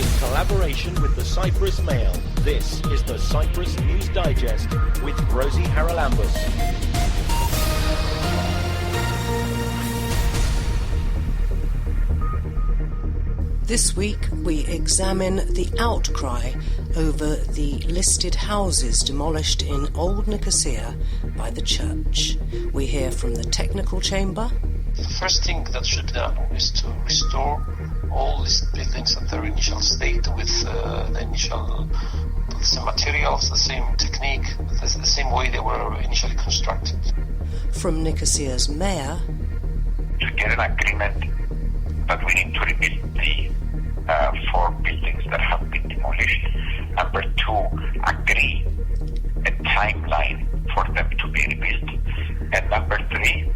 in collaboration with the Cyprus Mail. This is the Cyprus News Digest with Rosie Haralambous. This week we examine the outcry over the listed houses demolished in Old Nicosia by the Church. We hear from the technical chamber. The first thing that should be done is to restore all listed buildings at their initial state with the same materials, the same technique, the same way they were initially constructed. From Nicosia's mayor. To get an agreement that we need to rebuild the 4 buildings that have been demolished. Number 2, agree a timeline for them to be rebuilt. And number 3,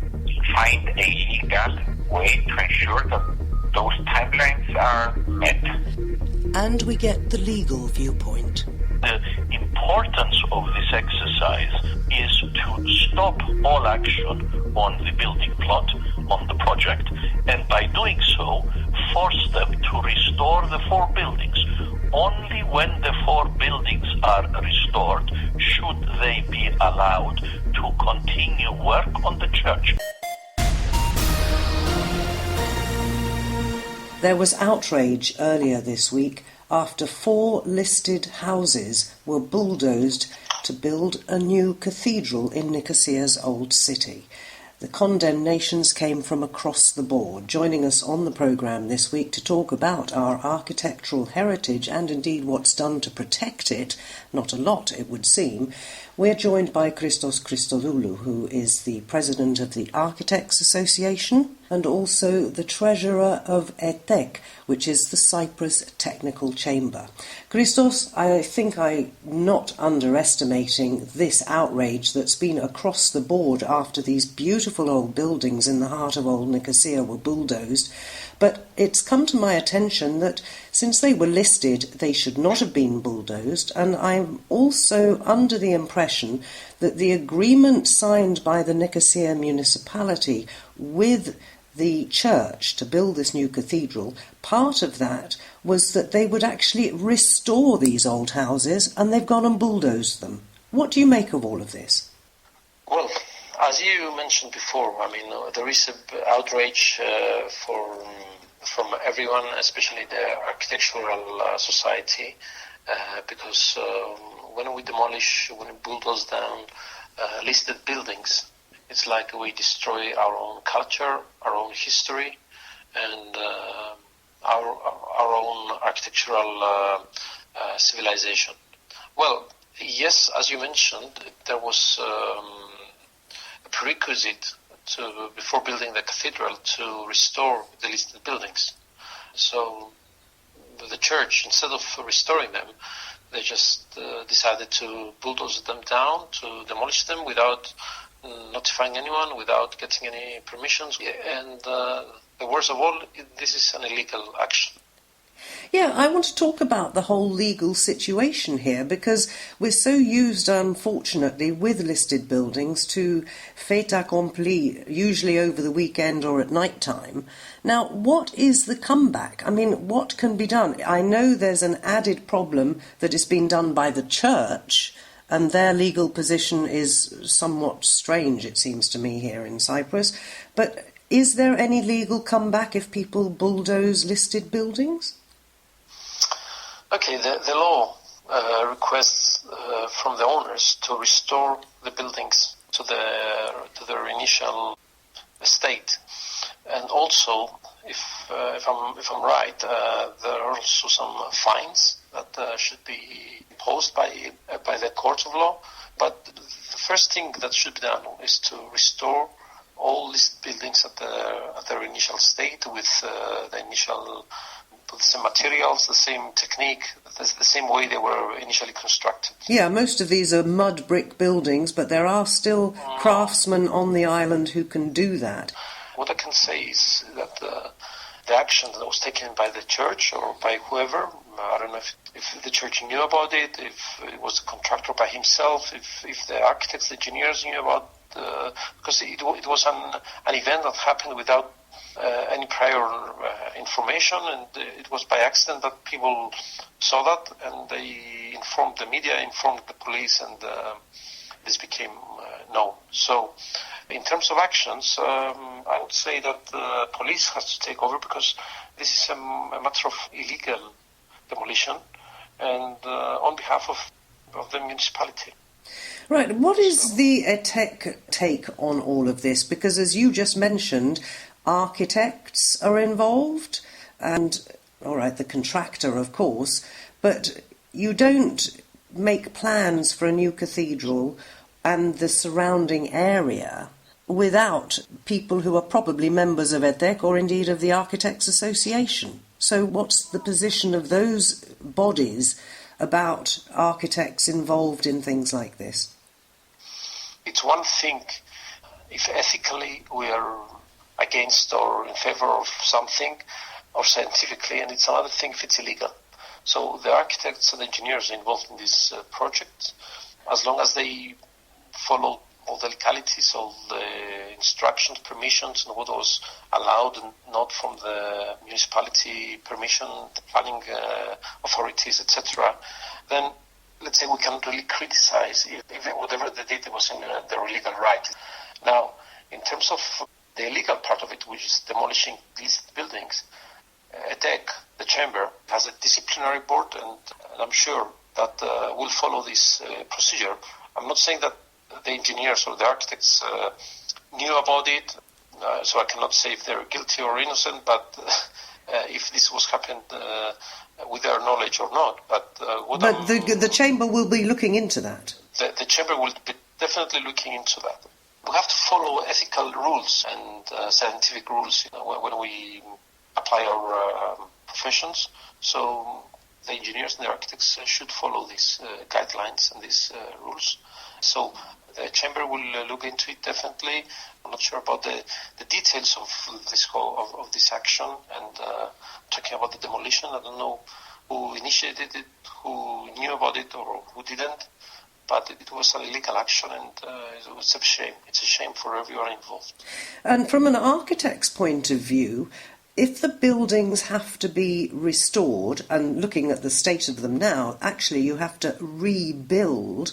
find a legal way to ensure that those timelines are met. And we get the legal viewpoint. The importance of this exercise is to stop all action on the building plot, on the project, and by doing so, force them to restore the 4 buildings. Only when the 4 buildings are restored should they be allowed to continue work on the church. There was outrage earlier this week after 4 listed houses were bulldozed to build a new cathedral in Nicosia's old city. The condemnations came from across the board. Joining us on the programme this week to talk about our architectural heritage and indeed what's done to protect it, not a lot it would seem, we're joined by Christos Christodoulou, who is the president of the Architects Association and also the treasurer of ETEC, which is the Cyprus Technical Chamber. Christos, I think I'm not underestimating this outrage that's been across the board after these beautiful old buildings in the heart of Old Nicosia were bulldozed. But it's come to my attention that since they were listed, they should not have been bulldozed, and I'm also under the impression that the agreement signed by the Nicosia municipality with the church to build this new cathedral, part of that was that they would actually restore these old houses, and they've gone and bulldozed them. What do you make of all of this? Well, as you mentioned before, there is an outrage from everyone, especially the architectural society, because when we bulldoze down listed buildings, it's like we destroy our own culture, our own history, and our own architectural civilization. Well, yes, as you mentioned, there was a prerequisite before building the cathedral to restore the listed buildings. So the church, instead of restoring them, they just decided to bulldoze them down, to demolish them without notifying anyone, without getting any permissions. And the worst of all, this is an illegal action. Yeah, I want to talk about the whole legal situation here because we're so used, unfortunately, with listed buildings to fait accompli, usually over the weekend or at night time. Now, what is the comeback? What can be done? I know there's an added problem that is being done by the church, and their legal position is somewhat strange, it seems to me, here in Cyprus. But is there any legal comeback if people bulldoze listed buildings? Okay, the law requests from the owners to restore the buildings to their initial state, and also, if I'm right, there are also some fines that should be imposed by the courts of law. But the first thing that should be done is to restore all listed buildings at their initial state with the same materials, the same technique, the same way they were initially constructed. Yeah, most of these are mud brick buildings, but there are still craftsmen on the island who can do that. What I can say is that the action that was taken by the church or by whoever, I don't know if the church knew about it, if it was the contractor by himself, if the architects, the engineers knew about because it was an event that happened without any prior information, and it was by accident that people saw that, and they informed the media, informed the police, and this became known. So in terms of actions, I would say that the police has to take over, because this is a matter of illegal demolition, and on behalf of the municipality. Right, what is the ETEC take on all of this? Because as you just mentioned, architects are involved, and, all right, the contractor, of course, but you don't make plans for a new cathedral and the surrounding area without people who are probably members of ETEC or indeed of the Architects Association. So what's the position of those bodies about architects involved in things like this? It's one thing if ethically we are against or in favor of something, or scientifically, and it's another thing if it's illegal. So the architects and engineers involved in this project, as long as they follow all the legalities, all the instructions, permissions, and what was allowed and not from the municipality permission, the planning authorities, etc., then let's say we cannot really criticize if whatever they did was in their legal right. Now, in terms of the illegal part of it, which is demolishing these buildings, ETEC, the chamber, has a disciplinary board, and I'm sure that will follow this procedure. I'm not saying that the engineers or the architects knew about it, so I cannot say if they're guilty or innocent, but if this was happened with their knowledge or not. But the chamber will be looking into that. The chamber will be definitely looking into that. We have to follow ethical rules and scientific rules, when we apply our professions. So the engineers and the architects should follow these guidelines and these rules. So the chamber will look into it definitely. I'm not sure about the details of this action, and talking about the demolition. I don't know who initiated it, who knew about it, or who didn't. But it was an illegal action, and it was a shame. It's a shame for everyone involved. And from an architect's point of view, if the buildings have to be restored, and looking at the state of them now, actually you have to rebuild.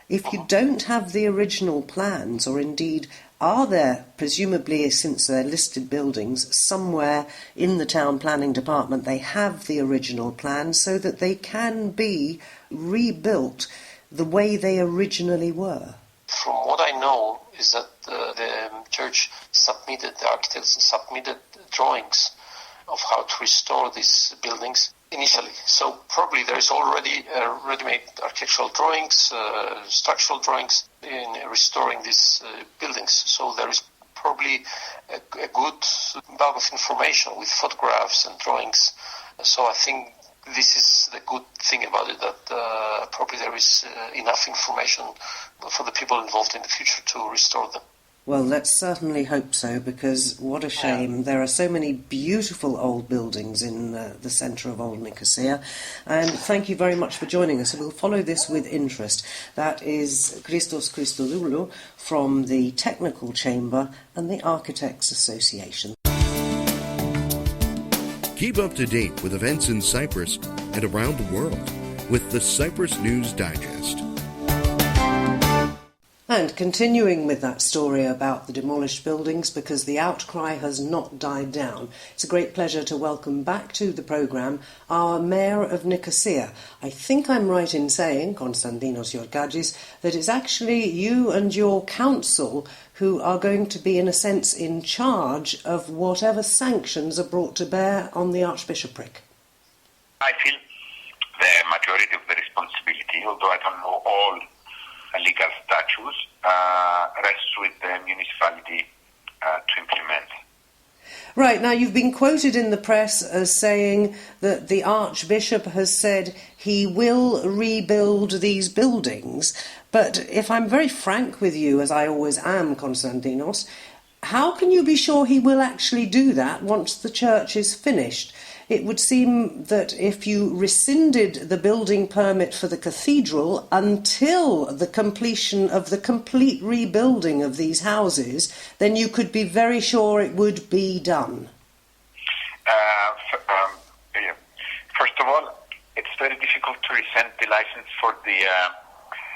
If you don't have the original plans, or indeed are there, presumably since they're listed buildings, somewhere in the town planning department they have the original plans so that they can be rebuilt the way they originally were? From what I know is that the church submitted, the architects submitted drawings of how to restore these buildings initially. So probably there is already ready-made architectural drawings, structural drawings in restoring these buildings. So there is probably a good bulk of information with photographs and drawings. So I think this is the good thing about it, that probably there is enough information for the people involved in the future to restore them. Well, let's certainly hope so, because what a shame. There are so many beautiful old buildings in the centre of Old Nicosia. And thank you very much for joining us. We'll follow this with interest. That is Christos Christodoulou from the Technical Chamber and the Architects Association. Keep up to date with events in Cyprus and around the world with the Cyprus News Digest. And continuing with that story about the demolished buildings, because the outcry has not died down, it's a great pleasure to welcome back to the programme our Mayor of Nicosia. I think I'm right in saying, Konstantinos Georgagis, that it's actually you and your council who are going to be, in a sense, in charge of whatever sanctions are brought to bear on the Archbishopric. I feel the majority of the responsibility, although I don't know all legal statutes, rests with the municipality to implement. Right, now you've been quoted in the press as saying that the Archbishop has said he will rebuild these buildings, but if I'm very frank with you, as I always am, Konstantinos, how can you be sure he will actually do that once the church is finished? it would seem that if you rescinded the building permit for the cathedral until the completion of the complete rebuilding of these houses, then you could be very sure it would be done. First of all, it's very difficult to rescind the license for the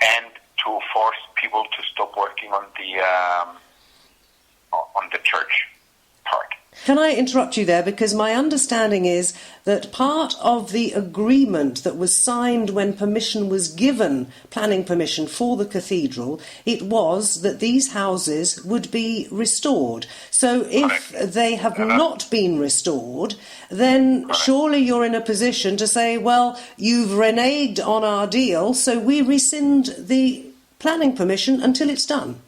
and to force people to stop working on the church part. Can I interrupt you there? Because my understanding is that part of the agreement that was signed when permission was given, planning permission for the cathedral, it was that these houses would be restored. So if they have not been restored, then surely you're in a position to say, well, you've reneged on our deal, so we rescind the planning permission until it's done.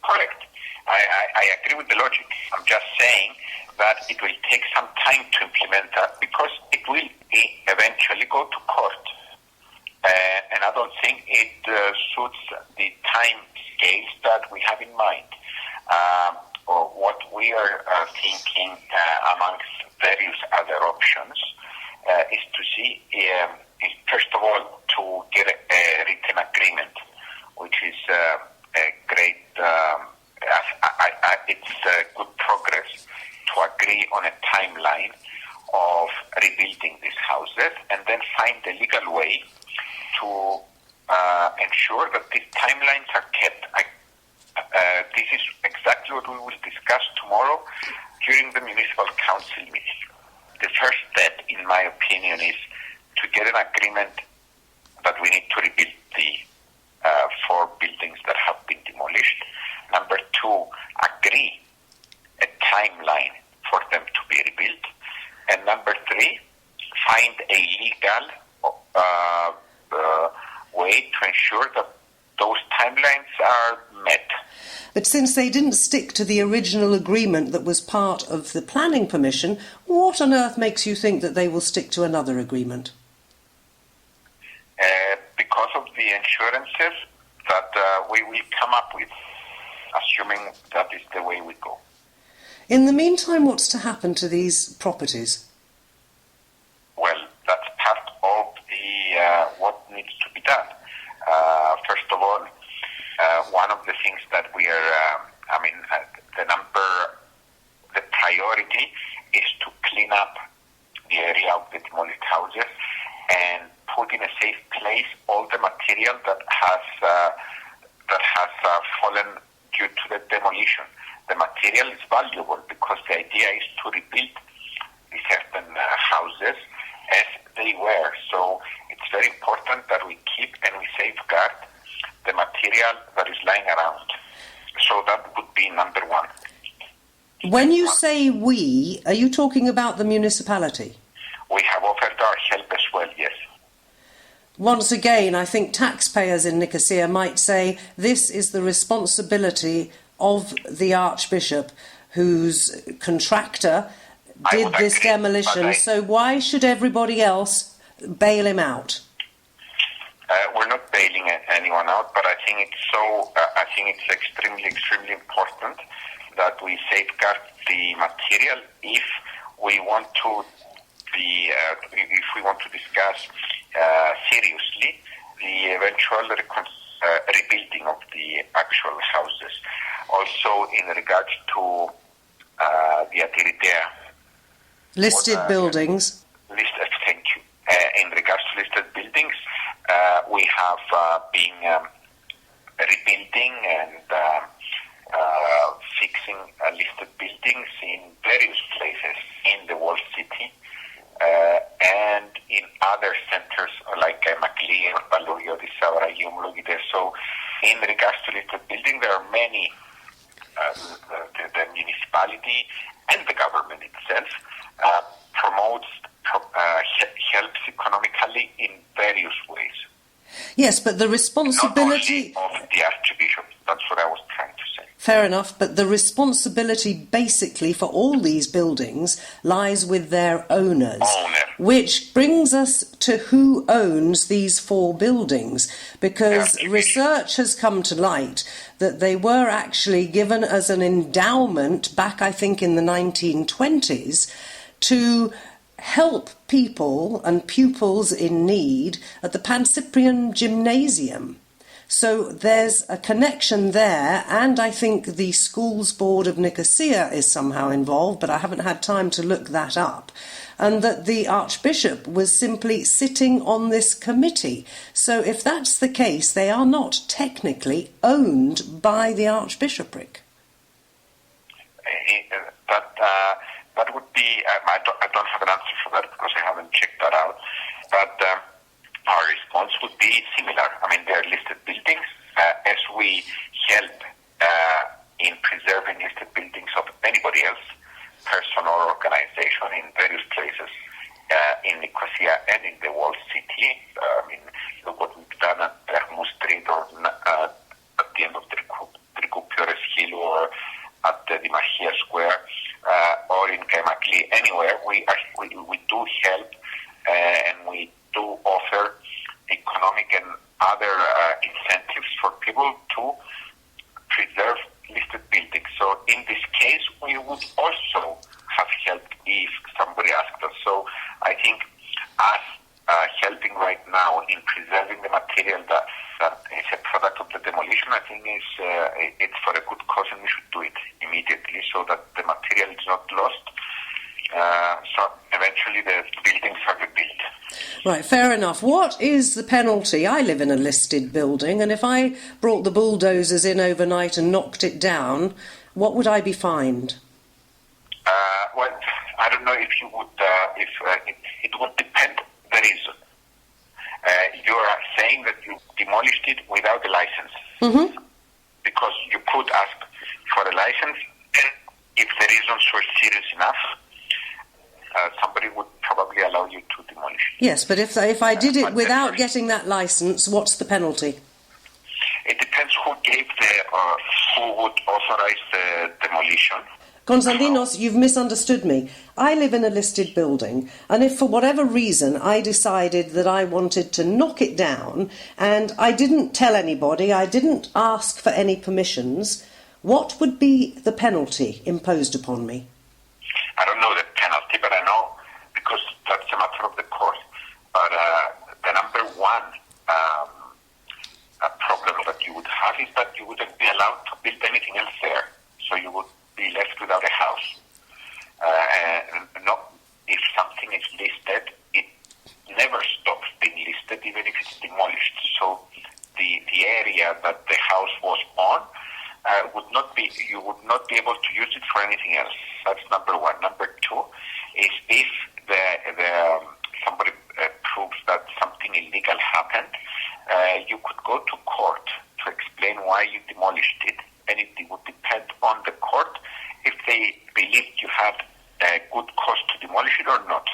Correct. I agree with the logic. I'm just saying that it will take some time to implement that because it will eventually go to court. And I don't think it suits the time scales that we have in mind. Or what we are thinking amongst various other options is to see, is first of all, to get a written agreement, which is a great, it's good progress to agree on a timeline of rebuilding these houses and then find a legal way to ensure that these timelines are kept. This is exactly what we will discuss tomorrow during the municipal council meeting. The first step, in my opinion, is to get an agreement that we need to rebuild the 4 buildings that have been demolished. Number 2, agree a timeline for them to be rebuilt. And number 3, find a legal way to ensure that those timelines are met. But since they didn't stick to the original agreement that was part of the planning permission, what on earth makes you think that they will stick to another agreement? Because of the insurances that we will come up with, assuming that is the way we go. In the meantime, what's to happen to these properties? Well, that's part of the what needs to be done. First of all, one of the things that we are, the priority is to clean up the area of the demolished houses and put in a safe place all the material that has fallen due to the demolition. The material is valuable because the idea is to rebuild the certain houses as they were. So it's very important that we keep and we safeguard the material that is lying around. So that would be number 1. When you say we, are you talking about the municipality? We have offered our help as well, yes. Once again, I think taxpayers in Nicosia might say this is the responsibility of the Archbishop, whose contractor did this demolition, so why should everybody else bail him out? We're not bailing anyone out, but I think it's extremely important that we safeguard the material if we want to discuss seriously the eventual rebuilding of the actual houses. Also, in regards to the Atelier listed buildings. Thank you. In regards to listed buildings, we have been rebuilding and fixing listed buildings in various places in the walled city and in other centers like Makli, Orpaloio, Savaragium, So in regards to listed building, there are many, the municipality and the government itself helps economically in various ways. Yes, but the responsibility... Not only of the Archbishop, that's what I was trying to say. Fair enough, but the responsibility basically for all these buildings lies with their owners. Which brings us to who owns these 4 buildings, because research has come to light that they were actually given as an endowment back, I think, in the 1920s to help people and pupils in need at the Pan-Cyprian Gymnasium. So there's a connection there, and I think the Schools Board of Nicosia is somehow involved, but I haven't had time to look that up, and that the Archbishop was simply sitting on this committee. So if that's the case, they are not technically owned by the Archbishopric. That would be, I don't have an answer for that because I haven't checked that out, but our response would be similar. I mean, they are listed buildings. As we help in preserving listed buildings of anybody else, person or organization in various places in Nicosia and in the whole city. I mean, look what we've done at Termu Street or at the end of the Trikoupioris Hill or at the Dimachia Square or in Kaimakli, anywhere. We do help and we do offer economic and other incentives for people to preserve listed buildings. So in this case, we would also have helped if somebody asked us. So I think us helping right now in preserving the material that is a product of the demolition, I think it's for a good cause, and we should do it immediately so that the material is not lost. So eventually the buildings are rebuilt. Right, fair enough. What is the penalty? I live in a listed building, and if I brought the bulldozers in overnight and knocked it down, what would I be fined? Well, I don't know if you would, it would depend the reason. You are saying that you demolished it without a license. Mm-hmm. Because you could ask for a license, and if the reasons were serious enough, somebody would probably allow you to demolish it. Yes, but if I did it without getting that license, what's the penalty? It depends who gave who would authorize the demolition. Konstantinos, you've misunderstood me. I live in a listed building, and if for whatever reason I decided that I wanted to knock it down, and I didn't tell anybody, I didn't ask for any permissions, what would be the penalty imposed upon me? I don't know the penalty, but I know, because that's a matter of the court. But the number one problem that you would have is that you wouldn't be allowed to build anything else there. So you would be left without a house. If something is listed, it never stops being listed, even if it's demolished. So the area that the house was on you would not be able to use it for anything else. That's number one. Number two is if somebody proves that something illegal happened, you could go to court to explain why you demolished it, and it would depend on the court if they believed you had a good cause to demolish it or not.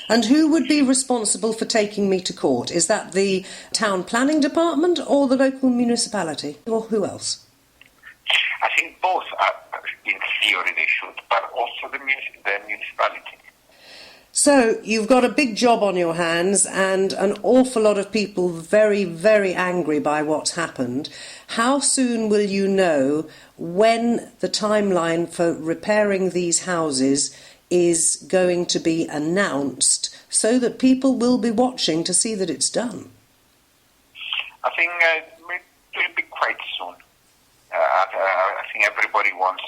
And who would be responsible for taking me to court? Is that the town planning department or the local municipality, or who else? I think both, in theory, they should, but also the municipality. So you've got a big job on your hands and an awful lot of people very, very angry by what's happened. How soon will you know when the timeline for repairing these houses is going to be announced so that people will be watching to see that it's done? I think it will be quite soon. I think everybody wants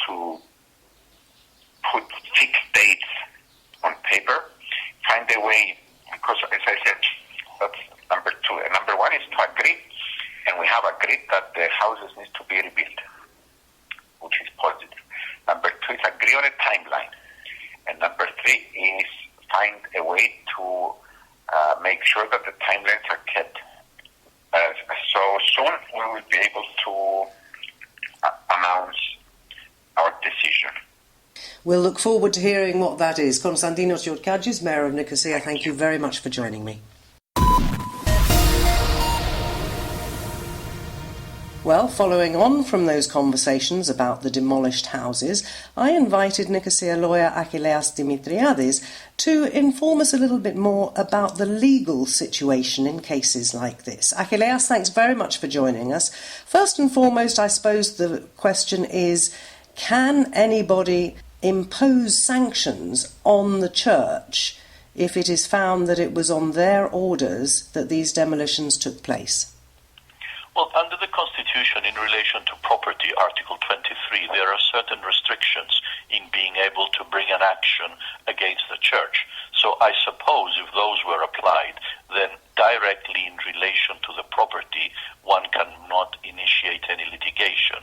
to put fixed dates on paper, find a way, because as I said, that's number two. And number one is to agree, and we have agreed that the houses need to be rebuilt, which is positive. Number two is agree on a timeline. And number three is find a way to make sure that the timelines are kept. So soon we will be able to announce our decision. We'll look forward to hearing what that is. Konstantinos Georgiadis, Mayor of Nicosia, thank you very much for joining me. Well, following on from those conversations about the demolished houses, I invited Nicosia lawyer Achilleas Dimitriadis to inform us a little bit more about the legal situation in cases like this. Achilleas, thanks very much for joining us. First and foremost, I suppose the question is, can anybody impose sanctions on the church if it is found that it was on their orders that these demolitions took place? Well, under the Constitution, in relation to property, Article 23, there are certain restrictions in being able to bring an action against the church. So I suppose if those were applied, then directly in relation to the property, one cannot initiate any litigation.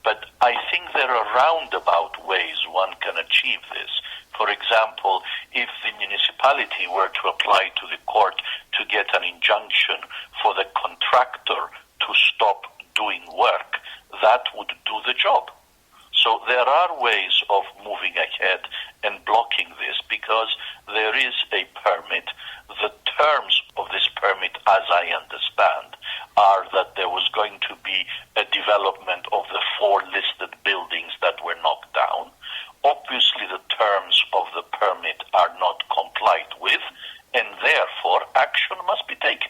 But I think there are roundabout ways one can achieve this. For example, if the municipality were to apply to the court to get an injunction for the contractor to stop doing work, that would do the job. So there are ways of moving ahead and blocking this because there is a permit. The terms of this permit, as I understand, are that there was going to be a development of the 4 listed buildings that were knocked down. Obviously, the terms of the permit are not complied with, and therefore action must be taken.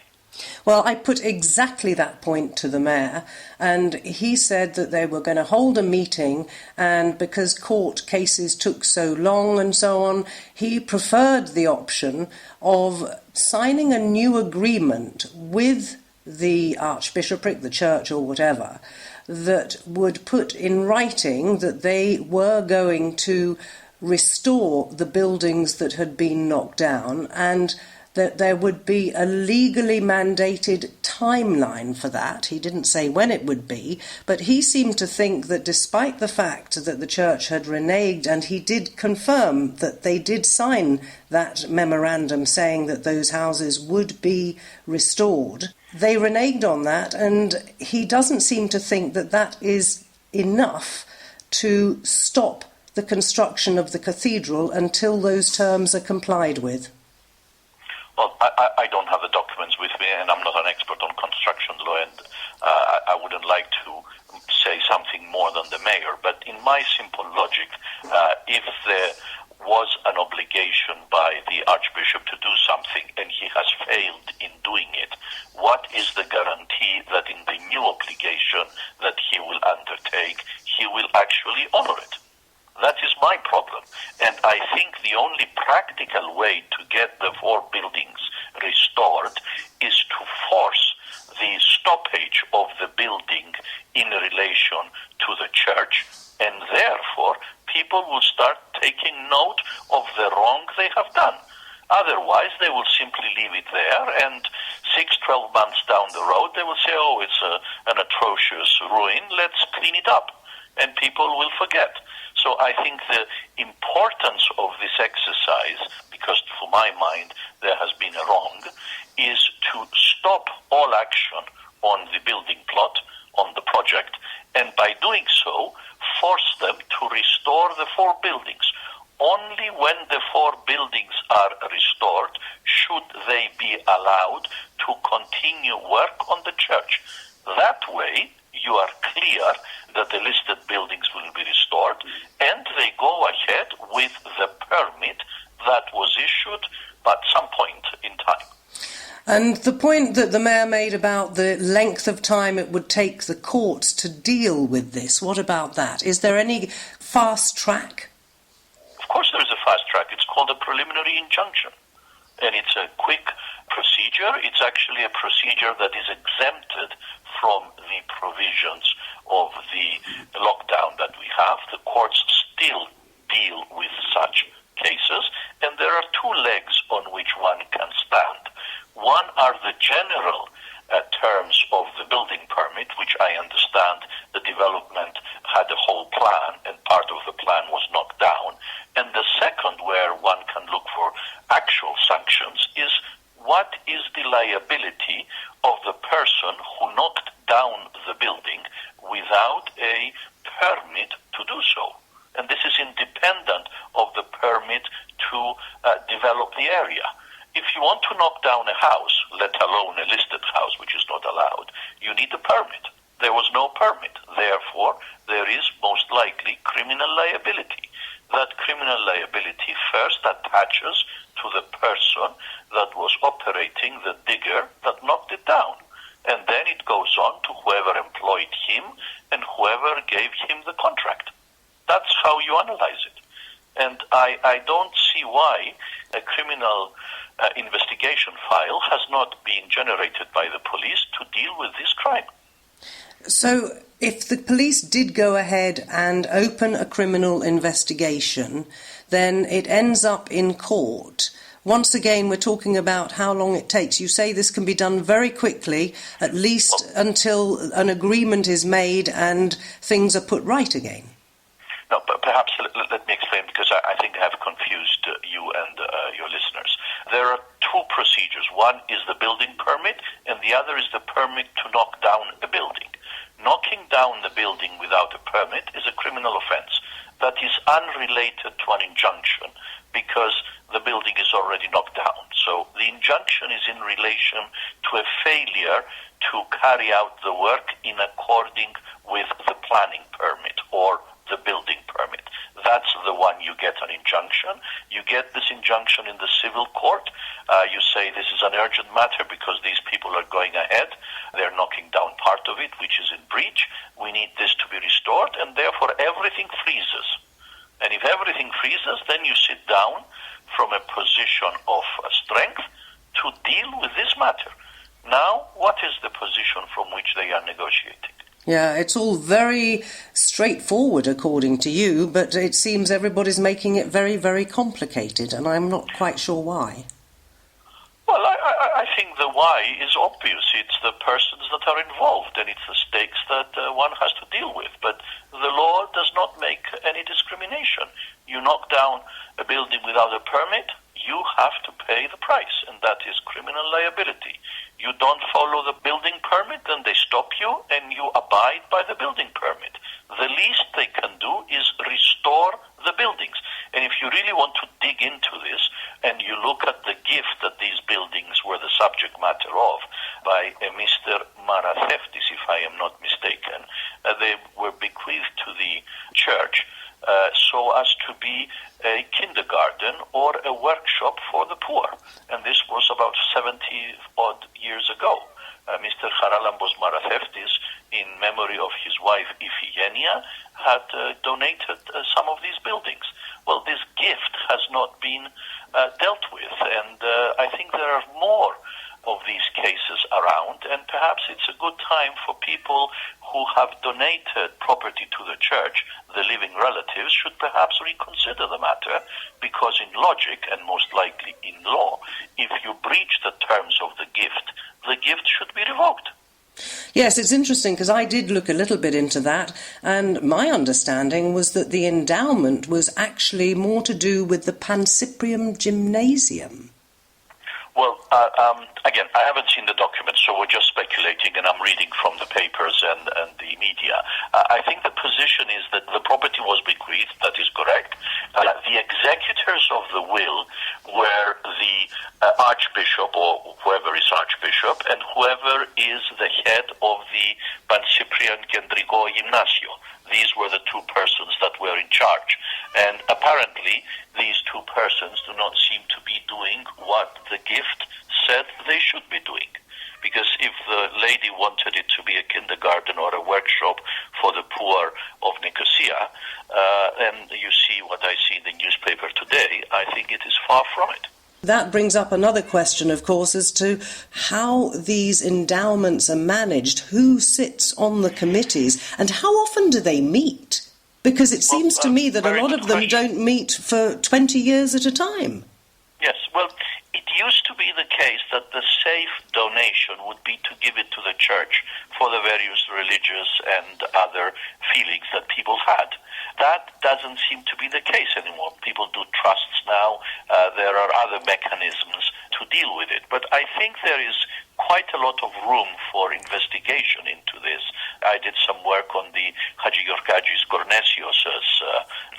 Well, I put exactly that point to the mayor, and he said that they were going to hold a meeting, and because court cases took so long and so on, he preferred the option of signing a new agreement with the archbishopric, the church or whatever, that would put in writing that they were going to restore the buildings that had been knocked down, and that there would be a legally mandated timeline for that. He didn't say when it would be, but he seemed to think that despite the fact that the church had reneged, and he did confirm that they did sign that memorandum saying that those houses would be restored, they reneged on that, and he doesn't seem to think that that is enough to stop the construction of the cathedral until those terms are complied with. Well, I don't have the documents with me, and I'm not an expert on construction law, and I wouldn't like to say something more than the mayor. But in my simple logic, if there was an obligation by the archbishop to do something, and he has failed in doing it, what is the guarantee that in the new obligation that he will undertake, he will actually honor it? That is my problem. And I think the only practical way to get the 4 buildings restored is to force the stoppage of the building in relation to the church, and therefore people will start taking note of the wrong they have done. Otherwise, they will simply leave it there, and 6-12 months down the road, they will say, oh, it's an atrocious ruin, let's clean it up, and people will forget. So I think the importance of this exercise, because to my mind there has been a wrong, is to stop all action on the building plot, on the project, and by doing so, force them to restore the 4 buildings. Only when the 4 buildings are restored should they be allowed to continue work on the church. That way, you are clear that the listed buildings will be restored, and they go ahead with the permit that was issued at some point in time. And the point that the mayor made about the length of time it would take the courts to deal with this, what about that? Is there any fast track? Of course there is a fast track. It's called a preliminary injunction. And it's a quick procedure. It's actually a procedure that is exempted from the provisions of the lockdown that we have. The courts still deal with such cases, and there are 2 legs on which one can stand. One are the general terms of the building permit, which I understand the development had a whole plan, and part of the plan was knocked down. And the second, where one can look for actual sanctions, is what is the liability of the person who knocked down the building without a permit to do so. And this is independent of the permit to develop the area. If you want to knock down a house, let alone a listed house, which is not allowed, you need a permit. There was no permit. Therefore, there is most likely criminal liability. That criminal liability first attaches to the person that was operating the digger that knocked it down. And then it goes on to whoever employed him and whoever gave him the contract. That's how you analyze it. And I don't see why a criminal investigation file has not been generated by the police to deal with this crime. So, if the police did go ahead and open a criminal investigation, then it ends up in court. Once again, we're talking about how long it takes. You say this can be done very quickly, at least until an agreement is made and things are put right again. No, but perhaps let me explain, because I think I have confused you and your listeners. There are two procedures. One is the building permit, and the other is the permit to knock down a building. Knocking down the building without a permit is a criminal offense that is unrelated to an injunction, because the building is already knocked down. So the injunction is in relation to a failure to carry out the work in according with the planning permit or the building permit. That's the one you get an injunction. You get this injunction in the civil court. You say this is an urgent matter because these people are going ahead. They're knocking down part of it, which is in breach. We need this to be restored, and therefore everything freezes. And if everything freezes, then you sit down from a position of strength to deal with this matter. Now, what is the position from which they are negotiating? Yeah, it's all very straightforward according to you, but it seems everybody's making it very, very complicated, and I'm not quite sure why. Well, I think the why is obvious. It's the persons that are involved, and it's the stakes that one has to deal with. But the law does not make any discrimination. You knock down a building without a permit, you have to pay the price, and that is criminal liability. You don't follow the building permit, then they stop you, and you abide by the building permit. The least they can do is restore the buildings. And if you really want to dig into this, and you look at the gift that these buildings were the subject matter of by Mr. Maratheftis, if I am not mistaken, they were bequeathed to the church so as to be a kindergarten or a workshop for the poor. And this was about 70-odd years ago. Mr. Charalambos Maratheftis, in memory of his wife Iphigenia, had donated some of these buildings. Well, this gift has not been dealt with, and I think there are more of these cases around, and perhaps it's a good time for people who have donated property to the church, the living relatives, should perhaps reconsider the matter, because in logic, and most likely in law, if you breach the terms of the gift should be revoked. Yes, it's interesting, because I did look a little bit into that, and my understanding was that the endowment was actually more to do with the Pancyprium Gymnasium. Well, again, I haven't seen the document, so we're just speculating, and I'm reading from the papers and the media. I think the position is that the property was bequeathed, that is correct. The executors of the will were the archbishop, or whoever is archbishop, and whoever is the head of the Pancyprian Kendriko Gymnasio. These were the two persons that were in charge. And apparently, these two persons do not seem to be doing what the gift said they should be doing. Because if the lady wanted it to be a kindergarten or a workshop for the poor of Nicosia, and you see what I see in the newspaper today, I think it is far from it. That brings up another question, of course, as to how these endowments are managed, who sits on the committees, and how often do they meet? Because it seems to me that a lot of them don't meet for 20 years at a time. Yes, well, it used to be the case that the safe donation would be to give it to the church for the various religious and other feelings that people had. That doesn't seem to be the case anymore. People do trusts now. There are other mechanisms to deal with it. But I think there is quite a lot of room for investigation into this. I did some work on the Hadjigeorgakis Kornesios'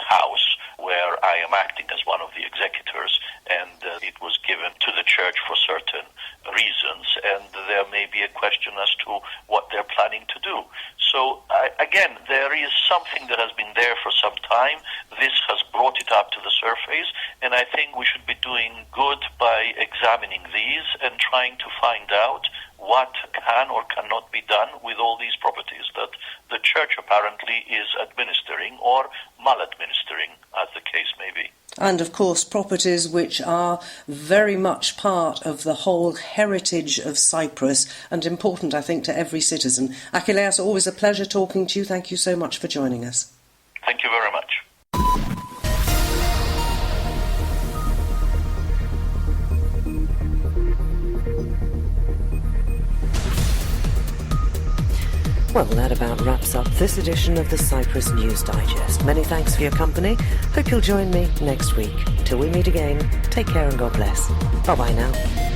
house, where I am acting as one of the executors, and it was given to the church for certain reasons, and there may be a question as to what they're planning to do. So, again, there is something that has been there for some time. This has brought it up to the surface, and I think we should be doing good by examining these and trying to find out what can or cannot be done with all these properties that the church apparently is administering or maladministering, as the case may be. And of course properties which are very much part of the whole heritage of Cyprus and important, I think, to every citizen. Achilleas, always a pleasure talking to you. Thank you so much for joining us. Thank you very much. Well, that about wraps up this edition of the Cyprus News Digest. Many thanks for your company. Hope you'll join me next week. Till we meet again, take care and God bless. Bye-bye now.